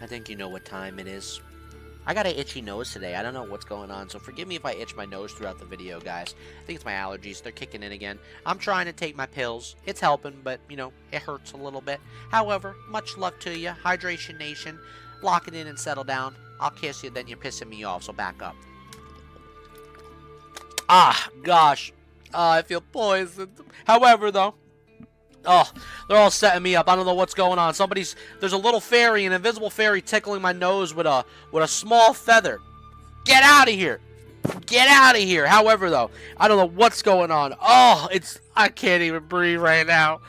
I think you know what time it is. I got an itchy nose today. I don't know what's going on, so forgive me if I itch my nose throughout the video, guys. I think it's my allergies. They're kicking in again. I'm trying to take my pills. It's helping, but, it hurts a little bit. However, much love to you. Hydration Nation. Lock it in and settle down. I'll kiss you, then you're pissing me off, so back up. Ah, gosh. I feel poisoned. However, though, oh, they're all setting me up. I don't know what's going on. There's a little fairy, an invisible fairy tickling my nose with a small feather. Get out of here. Get out of here. However, though, I don't know what's going on. Oh, I can't even breathe right now.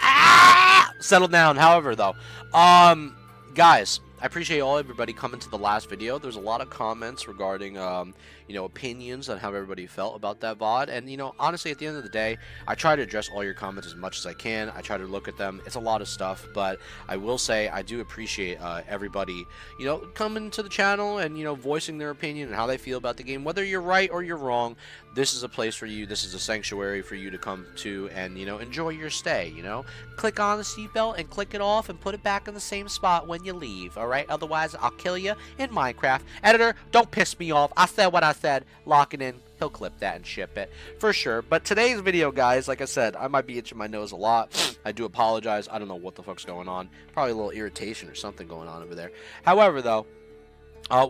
Ah! Settle down. However, though, guys, I appreciate everybody coming to the last video. There's a lot of comments regarding, opinions on how everybody felt about that VOD. And, honestly, at the end of the day, I try to address all your comments as much as I can. I try to look at them. It's a lot of stuff, but I will say I do appreciate everybody, coming to the channel and, voicing their opinion and how they feel about the game. Whether you're right or you're wrong, this is a place for you. This is a sanctuary for you to come to and, enjoy your stay, Click on the seatbelt and click it off and put it back in the same spot when you leave, alright? Otherwise, I'll kill you in Minecraft. Editor, don't piss me off. I said what I said. Lock it in. He'll clip that and ship it for sure. But today's video, guys, like I said, I might be itching my nose a lot. I do apologize. I don't know what the fuck's going on. Probably a little irritation or something going on over there. However, though,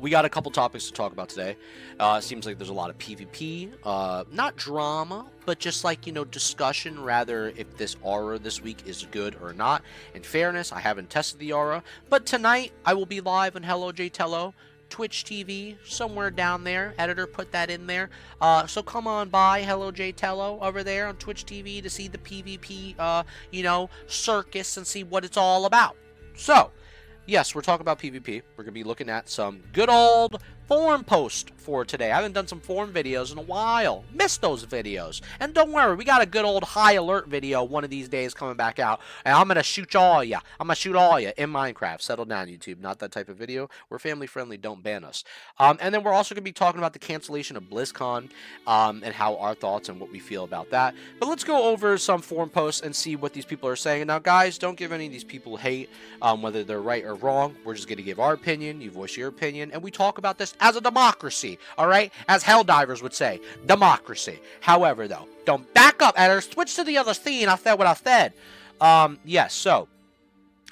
we got a couple topics to talk about today. Seems like there's a lot of PvP, not drama, but just like, discussion, rather if this aura this week is good or not. In fairness, I haven't tested the aura, but tonight I will be live on Hello J Tello, Twitch TV, somewhere down there. Editor, put that in there. So come on by Hello J Tello over there on Twitch TV to see the PvP, circus and see what it's all about. So, yes, we're talking about PvP. We're going to be looking at some good old forum post for today. I haven't done some forum videos in a while. Missed those videos. And don't worry, we got a good old high alert video one of these days coming back out. And I'm going to shoot all ya. I'm going to shoot all ya in Minecraft. Settle down, YouTube. Not that type of video. We're family friendly. Don't ban us. And then we're also going to be talking about the cancellation of BlizzCon and how our thoughts and what we feel about that. But let's go over some forum posts and see what these people are saying. Now, guys, don't give any of these people hate, whether they're right or wrong. We're just going to give our opinion. You voice your opinion. And we talk about this as a democracy, all right? As Helldivers would say, democracy. However, though, don't back up, editor. Switch to the other scene. I said what I said. Yes, so,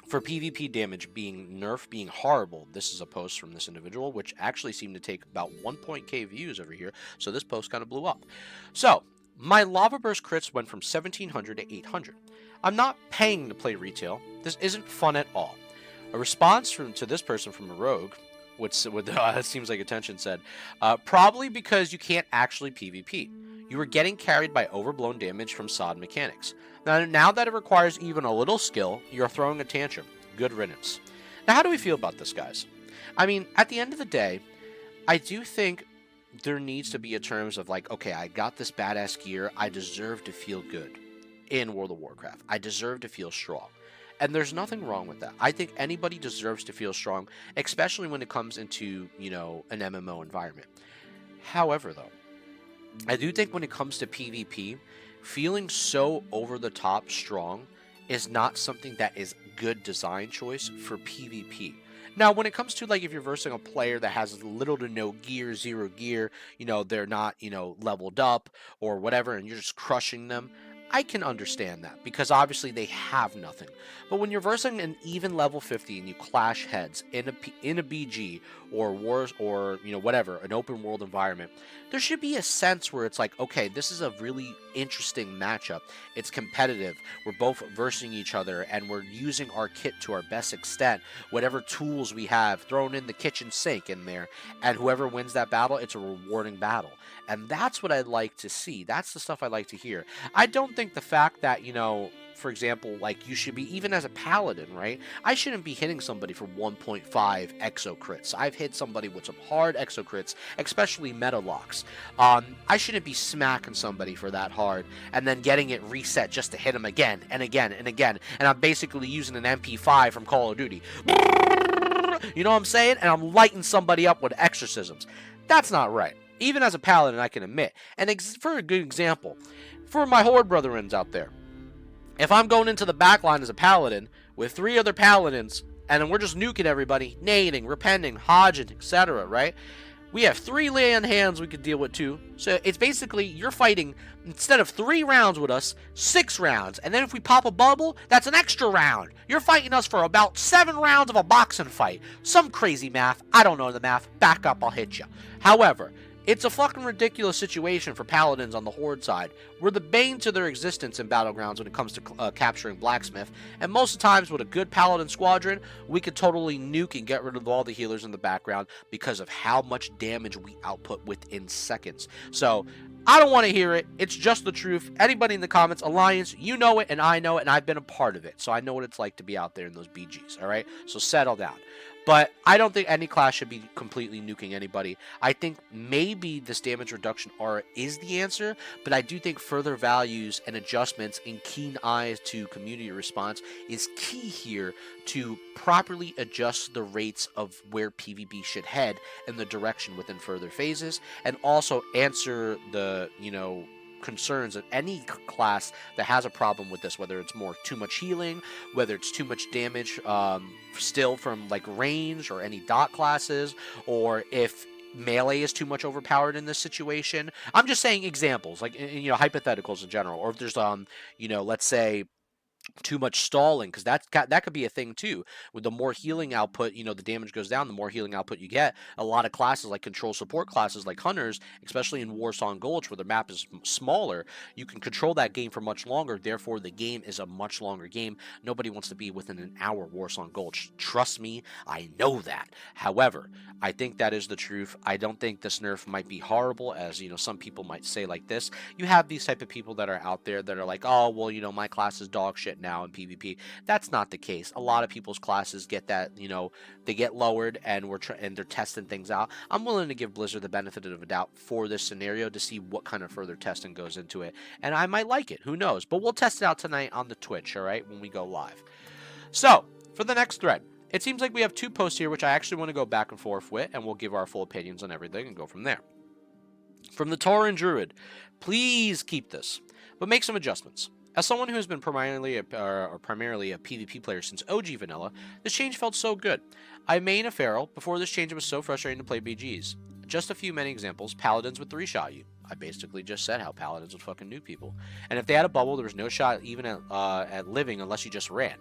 for PvP damage being nerfed, being horrible, this is a post from this individual, which actually seemed to take about 1.k views over here, so this post kind of blew up. So, my lava burst crits went from 1700 to 800. I'm not paying to play retail. This isn't fun at all. A response to this person from a rogue, which seems like attention said, probably because you can't actually PvP. You were getting carried by overblown damage from SOD mechanics. Now that it requires even a little skill, you're throwing a tantrum. Good riddance. Now, how do we feel about this, guys? I mean, at the end of the day, I do think there needs to be a terms of like, okay, I got this badass gear. I deserve to feel good in World of Warcraft. I deserve to feel strong. And there's nothing wrong with that. I think anybody deserves to feel strong, especially when it comes into, an MMO environment. However, though, I do think when it comes to PvP, feeling so over-the-top strong is not something that is good design choice for PvP. Now, when it comes to, like, if you're versing a player that has little to no gear, zero gear, they're not, leveled up or whatever, and you're just crushing them, I can understand that, because obviously they have nothing. But when you're versing an even level 50 and you clash heads in a BG or wars or, whatever, an open world environment, there should be a sense where it's like, okay, this is a really interesting matchup. It's competitive. We're both versing each other and we're using our kit to our best extent. Whatever tools we have, thrown in the kitchen sink in there, and whoever wins that battle, it's a rewarding battle. And that's what I'd like to see. That's the stuff I like to hear. I don't think the fact that, for example, like, you should be, even as a paladin, right? I shouldn't be hitting somebody for 1.5 exo crits. I've hit somebody with some hard exo crits, especially meta locks. I shouldn't be smacking somebody for that hard and then getting it reset just to hit them again and again and again. And I'm basically using an MP5 from Call of Duty. You know what I'm saying? And I'm lighting somebody up with exorcisms. That's not right. Even as a paladin, I can admit. And for a good example, for my horde brethrens out there, if I'm going into the back line as a paladin with 3 other paladins and then we're just nuking everybody, nading, repenting, hodging, etc., right? We have 3 land hands we could deal with too. So it's basically you're fighting, instead of 3 rounds with us, 6 rounds. And then if we pop a bubble, that's an extra round. You're fighting us for about 7 rounds of a boxing fight. Some crazy math. I don't know the math. Back up, I'll hit you. However, it's a fucking ridiculous situation for Paladins on the Horde side. We're the bane to their existence in Battlegrounds when it comes to capturing Blacksmith, and most of the times with a good Paladin squadron, we could totally nuke and get rid of all the healers in the background because of how much damage we output within seconds. So, I don't want to hear it. It's just the truth. Anybody in the comments, Alliance, you know it, and I know it, and I've been a part of it. So I know what it's like to be out there in those BGs, alright? So settle down. But I don't think any class should be completely nuking anybody. I think maybe this damage reduction aura is the answer, but I do think further values and adjustments and keen eyes to community response is key here to properly adjust the rates of where PvP should head and the direction within further phases, and also answer the, concerns of any class that has a problem with this, whether it's too much healing, whether it's too much damage still from like range or any dot classes, or if melee is too much overpowered in this situation. I'm just saying examples, like hypotheticals in general, or if there's let's say too much stalling, because that could be a thing too. With the more healing output, the damage goes down, the more healing output you get. A lot of classes, like control support classes like Hunters, especially in Warsong Gulch where the map is smaller, you can control that game for much longer. Therefore, the game is a much longer game. Nobody wants to be within an hour Warsong Gulch. Trust me, I know that. However, I think that is the truth. I don't think this nerf might be horrible, as some people might say like this. You have these type of people that are out there that are like, oh well, my class is dog shit now in PvP. That's not the case. A lot of people's classes get that, they get lowered, and they're testing things out. I'm willing to give Blizzard the benefit of a doubt for this scenario to see what kind of further testing goes into it, and I might like it. Who knows? But we'll test it out tonight on the Twitch, all right, when we go live. So for the next thread, it seems like we have 2 posts here which I actually want to go back and forth with, and we'll give our full opinions on everything and go from there. From the Tauren Druid, please keep this, but make some adjustments. As someone who has been primarily a PvP player since OG Vanilla, this change felt so good. I main a Feral. Before this change, it was so frustrating to play BGs. Just a few many examples. Paladins would 3-shot you. I basically just said how Paladins would fucking nuke people. And if they had a bubble, there was no shot even at living unless you just ran.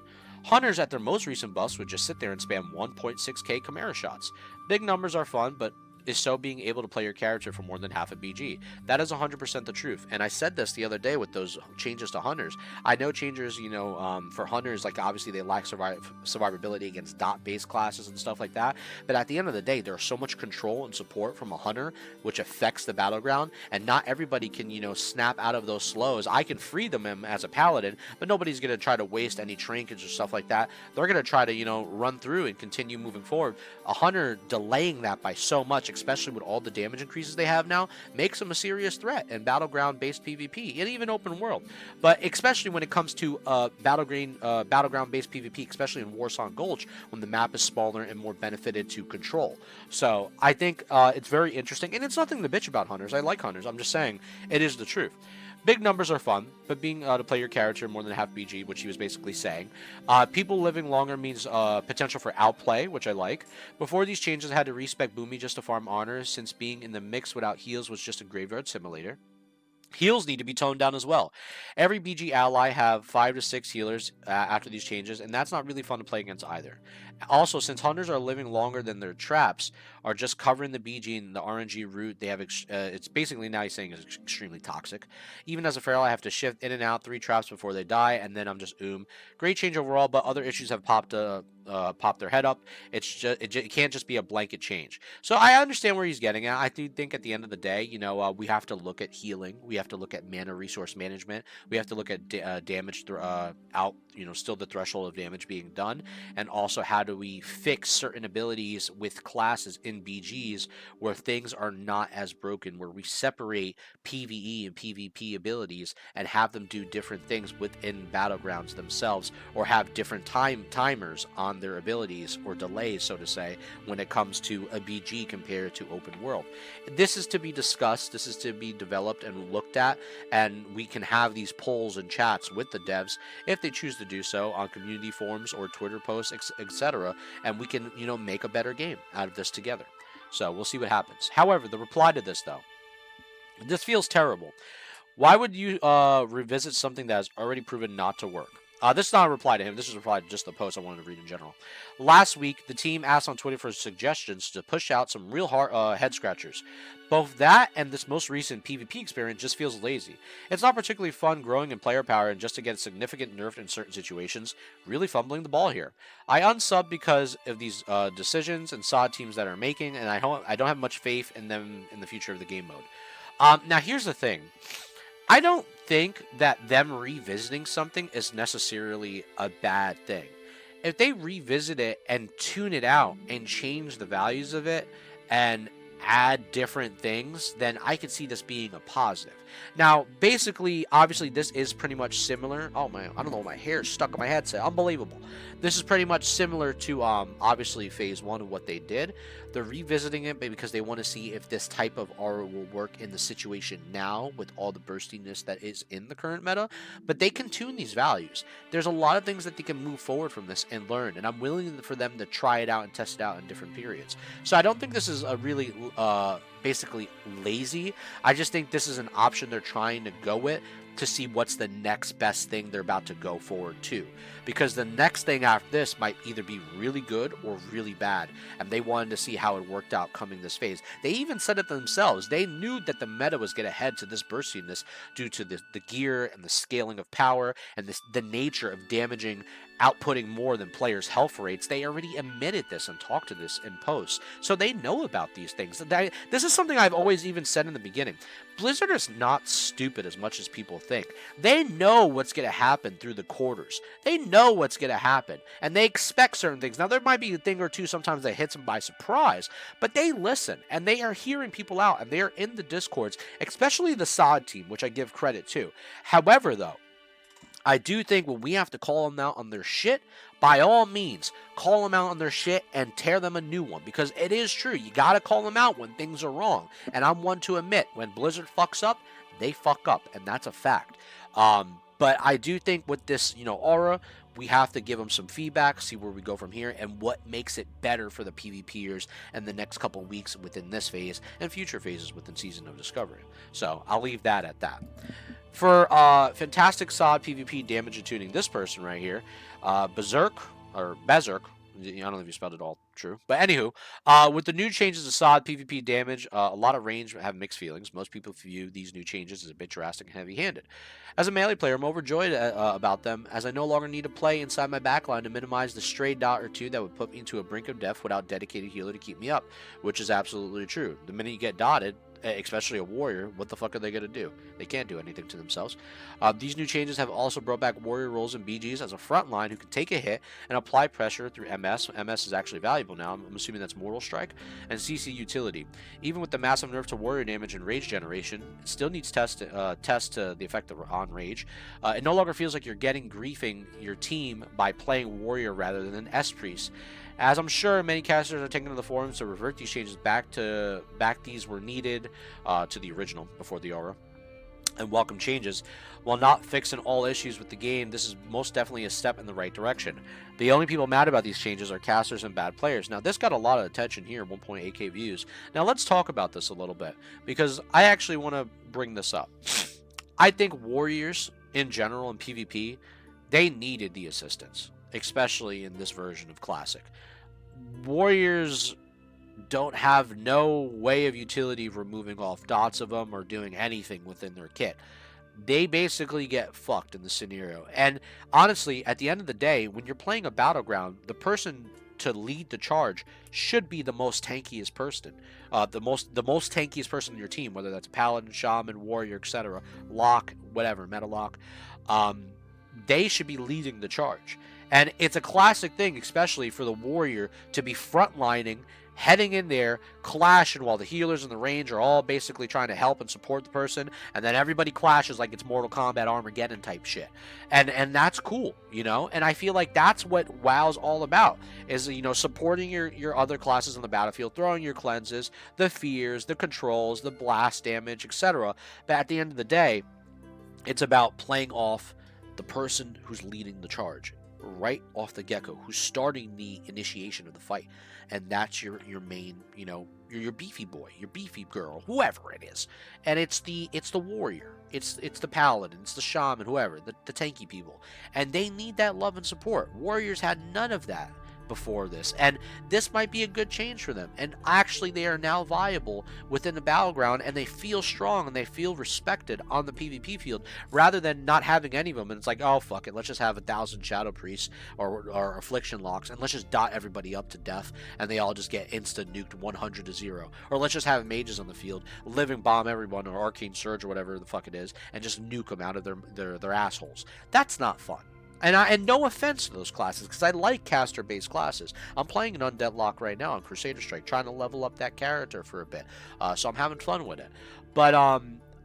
Hunters at their most recent buffs would just sit there and spam 1.6k Chimera shots. Big numbers are fun, but is so being able to play your character for more than half a BG. That is 100% the truth. And I said this the other day with those changes to Hunters. I know changes, for Hunters, like obviously they lack survivability against dot-based classes and stuff like that. But at the end of the day, there's so much control and support from a Hunter, which affects the battleground. And not everybody can, snap out of those slows. I can free them as a Paladin, but nobody's going to try to waste any trinkets or stuff like that. They're going to try to, run through and continue moving forward. A Hunter delaying that by so much, especially with all the damage increases they have now, makes them a serious threat in battleground-based PvP and even open world. But especially when it comes to battleground-based PvP, especially in Warsong Gulch, when the map is smaller and more benefited to control. So I think it's very interesting, and it's nothing to bitch about Hunters. I like Hunters. I'm just saying it is the truth. Big numbers are fun, but being to play your character more than half BG, which he was basically saying. People living longer means potential for outplay, which I like. Before these changes, I had to respec Boomy just to farm honors, since being in the mix without heals was just a graveyard simulator. Heals need to be toned down as well. Every BG ally have 5 to 6 healers after these changes, and that's not really fun to play against either. Also, since Hunters are living longer than their traps, are just covering the BG and the RNG route, they have it's basically, now he's saying, it's extremely toxic. Even as a Feral, I have to shift in and out 3 traps before they die, and then I'm just Great change overall, but other issues have popped their head up. It can't just be a blanket change. So I understand where he's getting at. I do think at the end of the day, we have to look at healing. We have to look at mana resource management. We have to look at damage out, still the threshold of damage being done, and also how do we fix certain abilities with classes in BGs where things are not as broken, where we separate PvE and PvP abilities and have them do different things within battlegrounds themselves, or have different timers on their abilities, or delays, so to say, when it comes to a BG compared to open world. This is to be discussed, this is to be developed and looked at, and we can have these polls and chats with the devs if they choose to do so on community forums or Twitter posts, etc. etc. And we can, make a better game out of this together. So we'll see what happens. However, the reply to this, though, this feels terrible. Why would you revisit something that has already proven not to work? This is not a reply to him. This is a reply to just the post I wanted to read in general. Last week, the team asked on Twitter for suggestions to push out some real hard head scratchers. Both that and this most recent PvP experience just feels lazy. It's not particularly fun growing in player power and just to get significant nerfed in certain situations, really fumbling the ball here. I unsub because of these decisions and SOD teams that are making, and I don't have much faith in them in the future of the game mode. Now, here's the thing. I don't think that them revisiting something is necessarily a bad thing. If they revisit it and tune it out and change the values of it and add different things, then I could see this being a positive. Now, basically, obviously, this is pretty much similar. Oh, man, I don't know, my hair's stuck on my headset. Unbelievable. This is pretty much similar to, obviously, Phase 1 of what they did. They're revisiting it because they want to see if this type of aura will work in the situation now with all the burstiness that is in the current meta. But they can tune these values. There's a lot of things that they can move forward from this and learn, and I'm willing for them to try it out and test it out in different periods. So I don't think this is a really, basically lazy. I just think this is an option they're trying to go with to see what's the next best thing they're about to go forward to. Because the next thing after this might either be really good or really bad, and they wanted to see how it worked out coming this phase. They even said it themselves. They knew that the meta was going to head to this burstiness due to the gear and the scaling of power and the nature of damaging, outputting more than players' health rates. They already admitted this and talked to this in posts. So they know about these things. This is something I've always even said in the beginning. Blizzard is not stupid as much as people think. They know what's going to happen through the quarters. They know what's going to happen, and they expect certain things. Now, there might be a thing or two sometimes that hits them by surprise, but they listen, and they are hearing people out, and they are in the discords, especially the SOD team, which I give credit to. However, though, I do think when we have to call them out on their shit, by all means, call them out on their shit and tear them a new one. Because it is true. You got to call them out when things are wrong. And I'm one to admit, when Blizzard fucks up, they fuck up. And that's a fact. But I do think with this, aura, we have to give them some feedback, see where we go from here, and what makes it better for the PvPers in the next couple weeks within this phase and future phases within Season of Discovery. So I'll leave that at that. For fantastic SOD PvP damage and tuning, this person right here, Bezerk, I don't know if you spelled it all true. But anywho, with the new changes to SOD PvP damage, a lot of range have mixed feelings. Most people view these new changes as a bit drastic and heavy-handed. As a melee player, I'm overjoyed about them, as I no longer need to play inside my backline to minimize the stray dot or two that would put me into a brink of death without dedicated healer to keep me up, which is absolutely true. The minute you get dotted, especially a warrior, what the fuck are they going to do? They can't do anything to themselves. These new changes have also brought back warrior roles and BGs as a front line who can take a hit and apply pressure through MS. MS is actually valuable now. I'm assuming that's Mortal Strike and CC utility. Even with the massive nerf to warrior damage and rage generation, it still needs test to the effect on rage. It no longer feels like you're griefing your team by playing warrior rather than an S-Priest. As I'm sure many casters are taking to the forums to revert these changes back these were needed to the original before the aura, and welcome changes. While not fixing all issues with the game, this is most definitely a step in the right direction. The only people mad about these changes are casters and bad players. Now, this got a lot of attention here, 1.8k views. Now, let's talk about this a little bit, because I actually want to bring this up. I think warriors, in general, in PvP, they needed the assistance, especially in this version of Classic. Warriors don't have no way of utility removing off dots of them or doing anything within their kit. They basically get fucked in the scenario. And honestly, at the end of the day, when you're playing a battleground, the person to lead the charge should be the most tankiest person. The most tankiest person in your team, whether that's a paladin, shaman, warrior, etc., lock, whatever, meta lock. They should be leading the charge. And it's a classic thing, especially for the warrior, to be frontlining, heading in there, clashing while the healers in the range are all basically trying to help and support the person, and then everybody clashes like it's Mortal Kombat Armageddon type shit. And that's cool, And I feel like that's what WoW's all about, is, supporting your other classes on the battlefield, throwing your cleanses, the fears, the controls, the blast damage, etc. But at the end of the day, it's about playing off the person who's leading the charge. right off the get-go, who's starting the initiation of the fight, and that's your main, your beefy boy, your beefy girl, whoever it is, and it's the warrior, it's the paladin, it's the shaman, whoever, the tanky people, and they need that love and support. Warriors had none of that before this, and this might be a good change for them, and actually they are now viable within the battleground, and they feel strong and they feel respected on the PvP field, rather than not having any of them, and it's like, oh fuck it, let's just have 1,000 shadow priests or affliction locks, and let's just dot everybody up to death, and they all just get instant nuked 100-0, or let's just have mages on the field, living bomb everyone, or arcane surge, or whatever the fuck it is, and just nuke them out of their assholes. That's not fun. And no offense to those classes, because I like caster-based classes. I'm playing an Undead Lock right now on Crusader Strike, trying to level up that character for a bit. So I'm having fun with it. But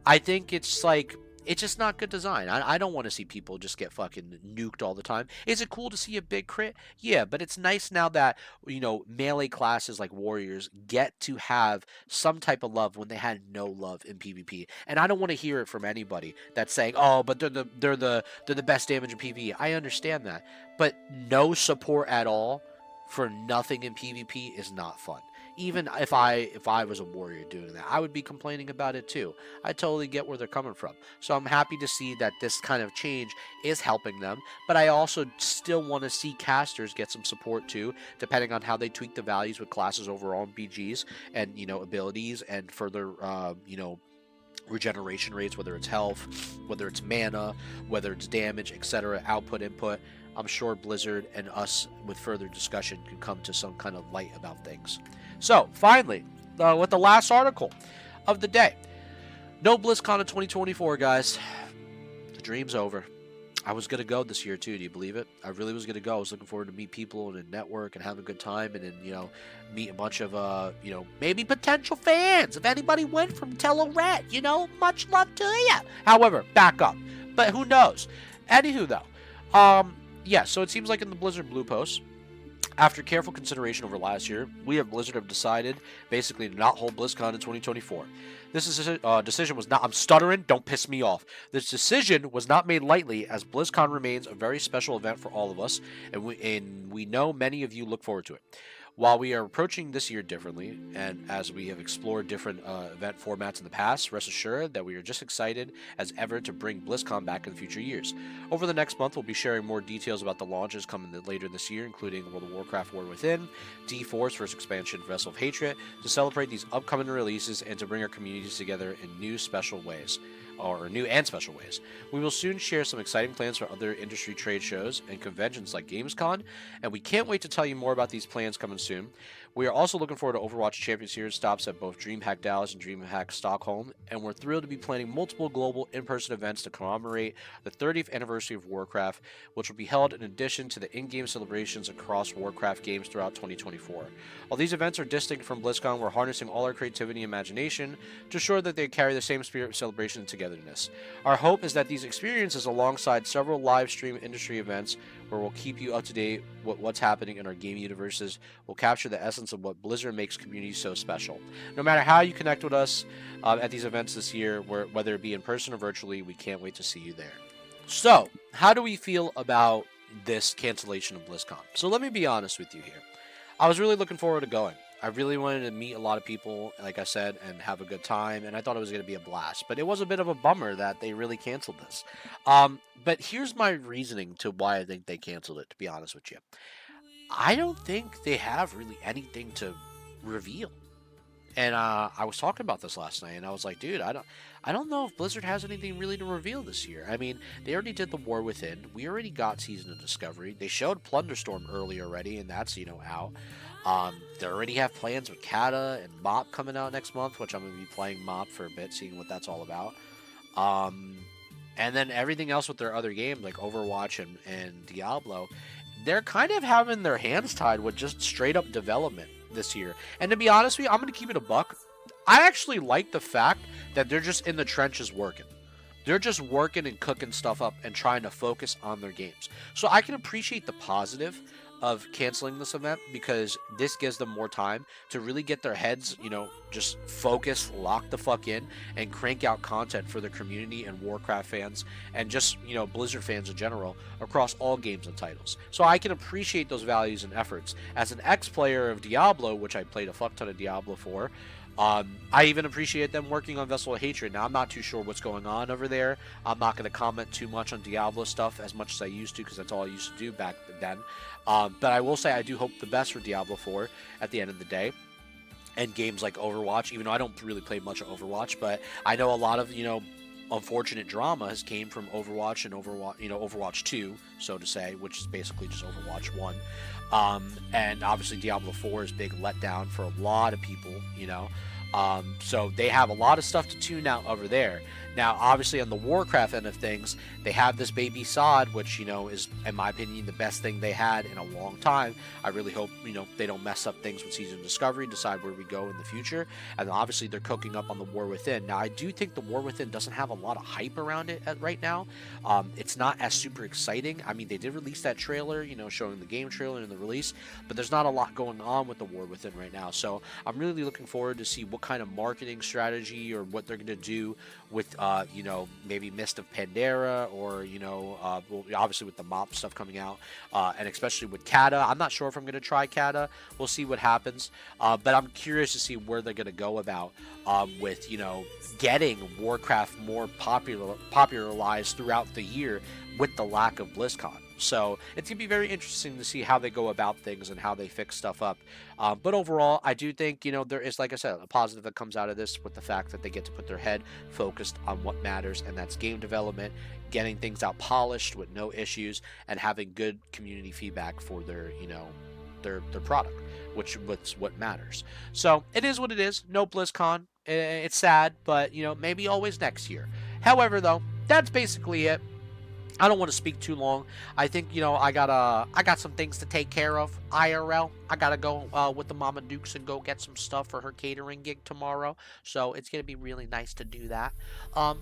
I think it's like, it's just not good design. I don't want to see people just get fucking nuked all the time. Is it cool to see a big crit? Yeah, but it's nice now that, melee classes like warriors get to have some type of love when they had no love in PvP. And I don't want to hear it from anybody that's saying, "Oh, but they're the best damage in PvP." I understand that, but no support at all for nothing in PvP is not fun. Even if I was a warrior doing that, I would be complaining about it too. I totally get where they're coming from. So I'm happy to see that this kind of change is helping them, but I also still want to see casters get some support too, depending on how they tweak the values with classes overall in BGs and, abilities and further, regeneration rates, whether it's health, whether it's mana, whether it's damage, etc., output, input. I'm sure Blizzard and us, with further discussion, can come to some kind of light about things. So, finally, with the last article of the day. No BlizzCon in 2024, guys. The dream's over. I was going to go this year, too. Do you believe it? I really was going to go. I was looking forward to meet people and network and have a good time and then, meet a bunch of, maybe potential fans. If anybody went from Telluride, much love to you. However, back up. But who knows? Anywho, though. Yeah, so it seems like in the Blizzard Blue Post, after careful consideration over last year, we at Blizzard have decided basically to not hold BlizzCon in 2024. This decision was not... I'm stuttering, don't piss me off. This decision was not made lightly, as BlizzCon remains a very special event for all of us, and we know many of you look forward to it. While we are approaching this year differently, and as we have explored different event formats in the past, rest assured that we are just excited as ever to bring BlizzCon back in future years. Over the next month, we'll be sharing more details about the launches coming later this year, including World of Warcraft War Within, D4's first expansion, Vessel of Hatred, to celebrate these upcoming releases and to bring our communities together in new special ways. We will soon share some exciting plans for other industry trade shows and conventions like Gamescom, and we can't wait to tell you more about these plans coming soon. We are also looking forward to Overwatch Champion Series stops at both DreamHack Dallas and DreamHack Stockholm, and we're thrilled to be planning multiple global in-person events to commemorate the 30th anniversary of Warcraft, which will be held in addition to the in-game celebrations across Warcraft games throughout 2024. While these events are distinct from BlizzCon, we're harnessing all our creativity and imagination to ensure that they carry the same spirit of celebration and togetherness. Our hope is that these experiences, alongside several live stream industry events where we'll keep you up to date with what's happening in our game universes, will capture the essence of what Blizzard makes communities so special. No matter how you connect with us at these events this year, whether it be in person or virtually, we can't wait to see you there. So, how do we feel about this cancellation of BlizzCon? So let me be honest with you here. I was really looking forward to going. I really wanted to meet a lot of people, like I said, and have a good time, and I thought it was going to be a blast. But it was a bit of a bummer that they really canceled this. But here's my reasoning to why I think they canceled it, to be honest with you. I don't think they have really anything to reveal. And I was talking about this last night, and I was like, dude, I don't know if Blizzard has anything really to reveal this year. I mean, they already did the War Within. We already got Season of Discovery. They showed Plunderstorm early already, and that's, out. They already have plans with Kata and Mop coming out next month, which I'm going to be playing Mop for a bit, seeing what that's all about. And then everything else with their other games, like Overwatch and Diablo, they're kind of having their hands tied with just straight up development this year. And to be honest with you, I'm going to keep it a buck. I actually like the fact that they're just in the trenches working. They're just working and cooking stuff up and trying to focus on their games. So I can appreciate the positive of canceling this event, because this gives them more time to really get their heads, just focus, lock the fuck in, and crank out content for their community and Warcraft fans and just, Blizzard fans in general across all games and titles. So I can appreciate those values and efforts. As an ex-player of Diablo, which I played a fuck ton of Diablo for, I even appreciate them working on Vessel of Hatred. Now, I'm not too sure what's going on over there. I'm not going to comment too much on Diablo stuff as much as I used to, because that's all I used to do back then. But I will say I do hope the best for Diablo 4 at the end of the day. And games like Overwatch, even though I don't really play much of Overwatch, but I know a lot of, unfortunate drama has came from Overwatch and Overwatch 2, so to say, which is basically just Overwatch 1. And obviously Diablo 4 is big letdown for a lot of people, so they have a lot of stuff to tune out over there. Now, obviously, on the Warcraft end of things, they have this baby sod, which, is, in my opinion, the best thing they had in a long time. I really hope, they don't mess up things with Season of Discovery, decide where we go in the future. And obviously, they're cooking up on the War Within. Now, I do think the War Within doesn't have a lot of hype around it right now. It's not as super exciting. I mean, they did release that trailer, showing the game trailer and the release, but there's not a lot going on with the War Within right now. So I'm really looking forward to see what kind of marketing strategy or what they're going to do with maybe Mist of Pandaria, or, obviously with the mop stuff coming out, and especially with Kata. I'm not sure if I'm going to try Kata. We'll see what happens. But I'm curious to see where they're going to go about with, getting Warcraft more popularized throughout the year with the lack of BlizzCon. So it's going to be very interesting to see how they go about things and how they fix stuff up. But overall, I do think, there is, like I said, a positive that comes out of this, with the fact that they get to put their head focused on what matters, and that's game development, getting things out polished with no issues, and having good community feedback for their, their product, which is what matters. So it is what it is. No BlizzCon. It's sad, but, maybe always next year. However, though, that's basically it. I don't want to speak too long. I think, I got some things to take care of IRL. I gotta go with the Mama Dukes and go get some stuff for her catering gig tomorrow. So it's gonna be really nice to do that.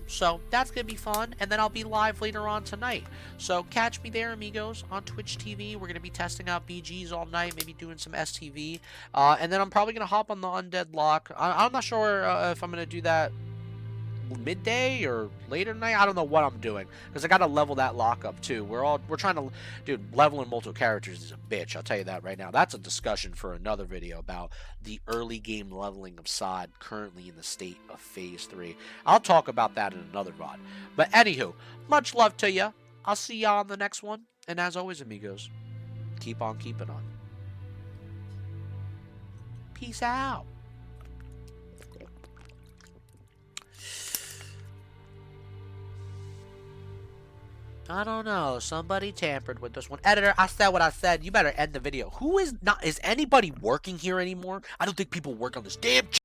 So that's gonna be fun, and then I'll be live later on tonight. So catch me there, amigos, on Twitch TV. We're gonna be testing out BGs all night, maybe doing some STV, and then I'm probably gonna hop on the Undead Lock. I'm not sure if I'm gonna do that midday or later night. I don't know what I'm doing, because I gotta level that lock up too. We're trying to, dude, leveling multiple characters is a bitch, I'll tell you that right now. That's a discussion for another video about the early game leveling of SOD currently in the state of phase 3. I'll talk about that in another VOD. But anywho, much love to you. I'll see y'all on the next one, and as always, amigos, keep on keeping on. Peace out. I don't know. Somebody tampered with this one. Editor, I said what I said. You better end the video. Is anybody working here anymore? I don't think people work on this damn channel.